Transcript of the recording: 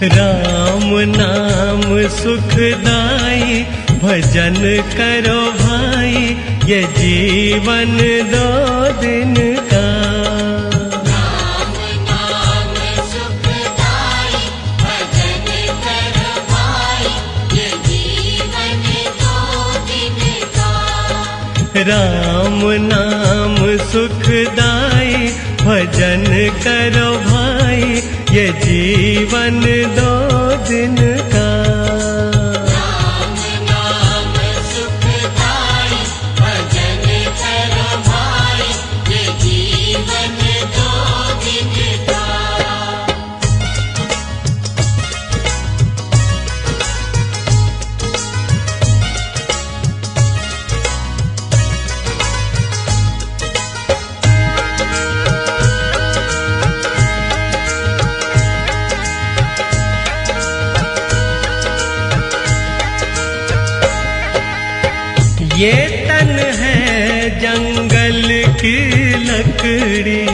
राम नाम सुखदाई भजन करो भाई, ये जीवन 2 दिन का। राम नाम सुखदाई भजन करो भाई, ये जीवन 2 दिन का। राम नाम सुखदाई भजन करो भाई, ये जीवन 2 दिन का। राम नाम सुखदाई भजन करो भाई, ये जीवन 2 दिन का। ये तन है जंगल की लकड़ी,